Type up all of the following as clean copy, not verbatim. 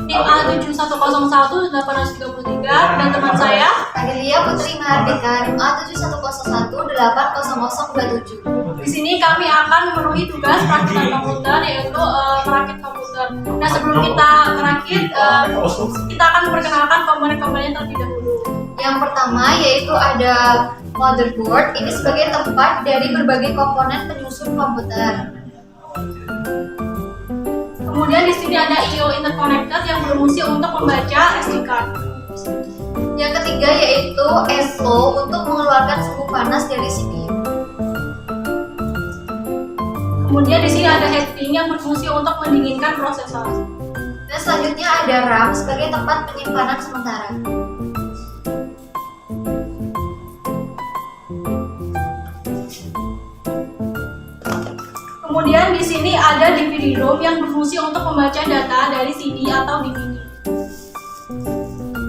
tim A7101-833 dan teman saya Adelia Putri Mahardika, tim A7101-80027. Di sini kami akan memenuhi tugas perakitan komputer, yaitu merakit komputer. Nah, sebelum kita merakit, kita akan memperkenalkan komponen-komponennya terlebih dahulu. Yang pertama yaitu ada motherboard. Ini sebagai tempat dari berbagai komponen penyusun komputer. Kemudian di sini ada I/O interconnector yang berfungsi untuk membaca SD card. Yang ketiga yaitu SO untuk mengeluarkan suhu panas dari CPU. Kemudian di sini ada heatsink yang berfungsi untuk mendinginkan prosesor. Dan selanjutnya ada RAM sebagai tempat penyimpanan sementara. Kemudian di sini ada DVD ROM yang berfungsi untuk membaca data dari CD atau DVD.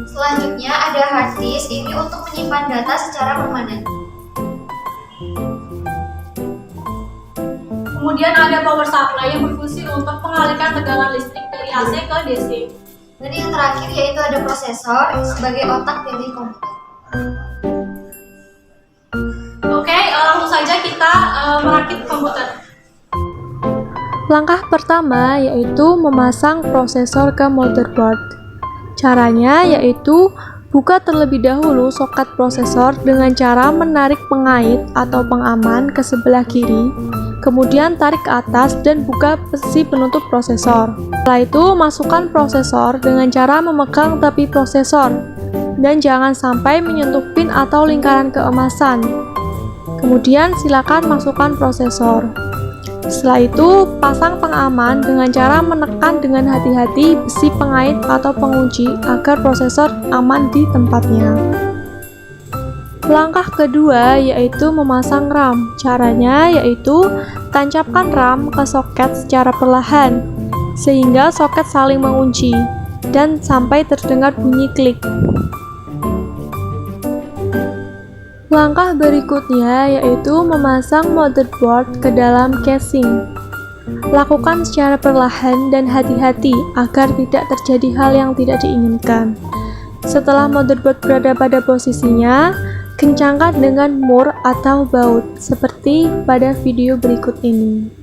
Selanjutnya ada hard disk, ini untuk menyimpan data secara permanen. Kemudian ada power supply yang berfungsi untuk mengalirkan tegangan listrik dari AC ke DC. Dan yang terakhir yaitu ada prosesor sebagai otak dari komputer. Oke, langsung saja kita merakit komputer. Langkah pertama yaitu memasang prosesor ke motherboard. Caranya yaitu buka terlebih dahulu soket prosesor dengan cara menarik pengait atau pengaman ke sebelah kiri, kemudian tarik ke atas dan buka besi penutup prosesor. Setelah itu masukkan prosesor dengan cara memegang tepi prosesor dan jangan sampai menyentuh pin atau lingkaran keemasan. Kemudian silakan masukkan prosesor. Setelah itu, pasang pengaman dengan cara menekan dengan hati-hati besi pengait atau pengunci agar prosesor aman di tempatnya. Langkah kedua yaitu memasang RAM. Caranya yaitu tancapkan RAM ke soket secara perlahan, sehingga soket saling mengunci dan sampai terdengar bunyi klik. Langkah berikutnya yaitu memasang motherboard ke dalam casing. Lakukan secara perlahan dan hati-hati agar tidak terjadi hal yang tidak diinginkan. Setelah motherboard berada pada posisinya, kencangkan dengan mur atau baut seperti pada video berikut ini.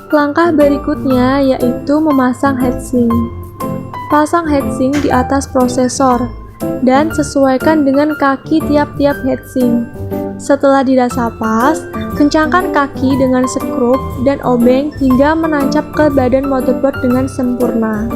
Langkah berikutnya yaitu memasang heatsink. Pasang heatsink di atas prosesor dan sesuaikan dengan kaki tiap-tiap heatsink. Setelah dirasa pas, kencangkan kaki dengan skrup dan obeng hingga menancap ke badan motherboard dengan sempurna.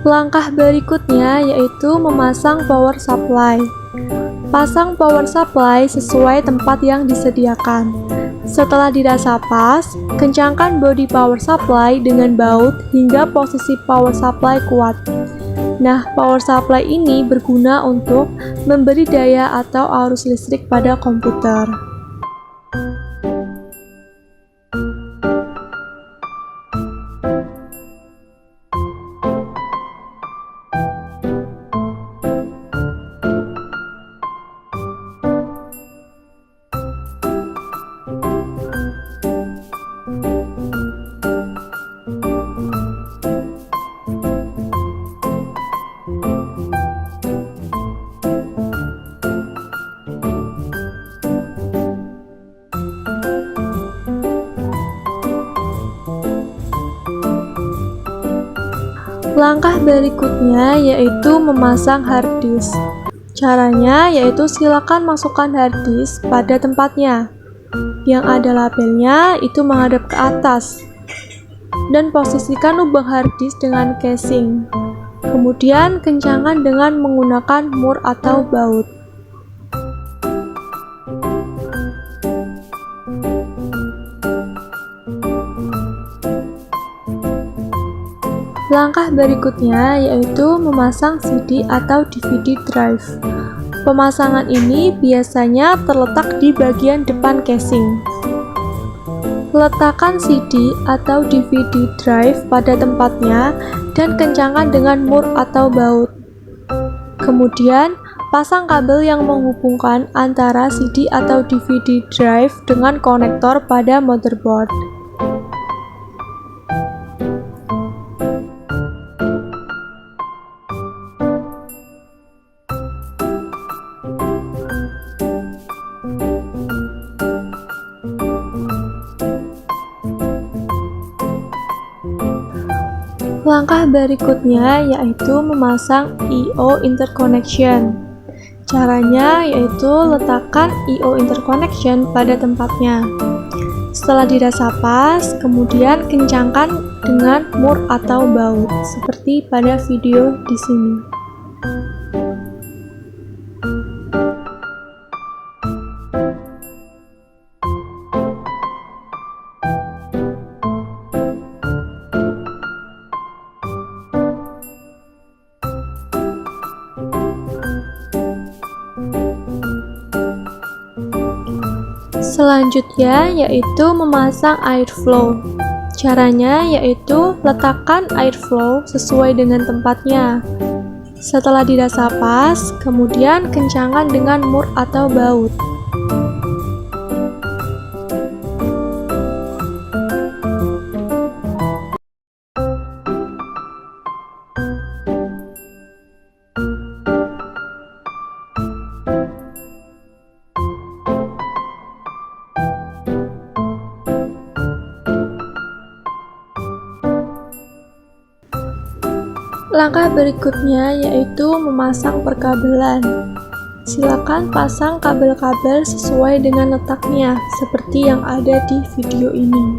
Langkah berikutnya yaitu memasang power supply. Pasang power supply sesuai tempat yang disediakan. Setelah dirasa pas, kencangkan bodi power supply dengan baut hingga posisi power supply kuat. Nah, power supply ini berguna untuk memberi daya atau arus listrik pada komputer. Langkah berikutnya yaitu memasang hard disk. Caranya yaitu silakan masukkan hard disk pada tempatnya. Yang ada labelnya itu menghadap ke atas. Dan posisikan lubang hard disk dengan casing. Kemudian kencangkan dengan menggunakan mur atau baut. Langkah berikutnya yaitu memasang CD atau DVD drive. Pemasangan ini biasanya terletak di bagian depan casing. Letakkan CD atau DVD drive pada tempatnya dan kencangkan dengan mur atau baut. Kemudian, pasang kabel yang menghubungkan antara CD atau DVD drive dengan konektor pada motherboard. Langkah berikutnya yaitu memasang I/O interconnection. Caranya yaitu letakkan I/O interconnection pada tempatnya. Setelah dirasa pas, kemudian kencangkan dengan mur atau baut, seperti pada video di sini. Selanjutnya yaitu memasang airflow. Caranya yaitu letakkan airflow sesuai dengan tempatnya. Setelah dirasa pas, kemudian kencangkan dengan mur atau baut. Langkah berikutnya yaitu memasang perkabelan. Silakan pasang kabel-kabel sesuai dengan letaknya, seperti yang ada di video ini.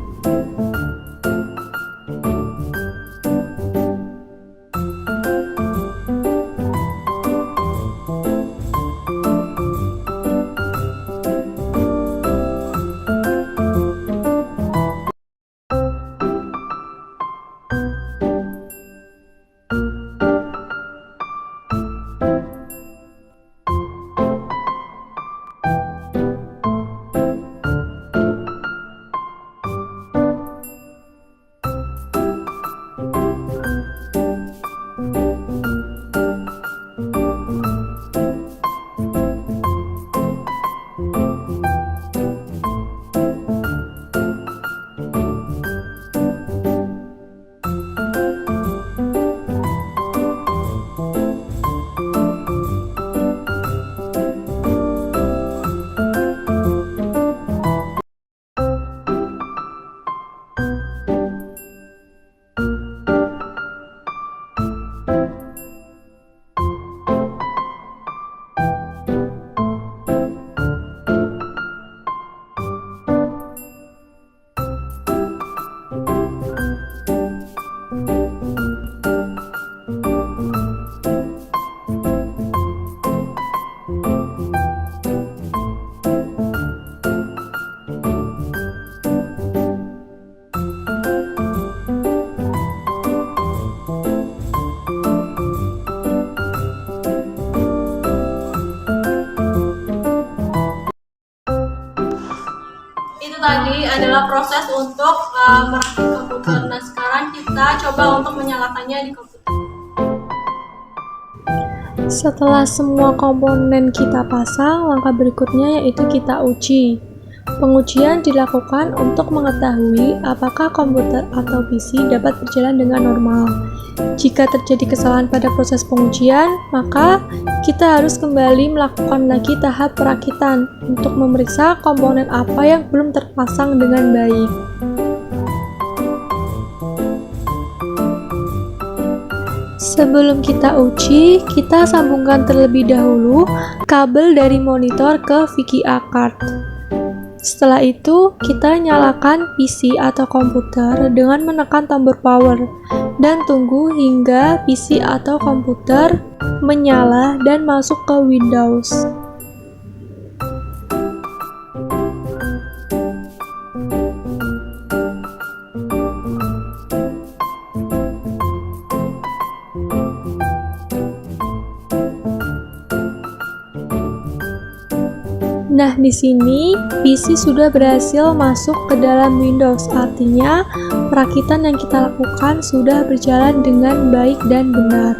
Tadi adalah proses untuk merakit komputer. Nah, sekarang kita coba untuk menyalakannya di komputer. Setelah semua komponen kita pasang, langkah berikutnya yaitu kita uji. Pengujian dilakukan untuk mengetahui apakah komputer atau PC dapat berjalan dengan normal. Jika terjadi kesalahan pada proses pengujian, maka kita harus kembali melakukan lagi tahap perakitan untuk memeriksa komponen apa yang belum terpasang dengan baik. Sebelum kita uji, kita sambungkan terlebih dahulu kabel dari monitor ke VGA card. Setelah itu, kita nyalakan PC atau komputer dengan menekan tombol power. dan tunggu hingga PC atau komputer menyala dan masuk ke Windows. Nah, di sini PC sudah berhasil masuk ke dalam Windows. Artinya, perakitan yang kita lakukan sudah berjalan dengan baik dan benar.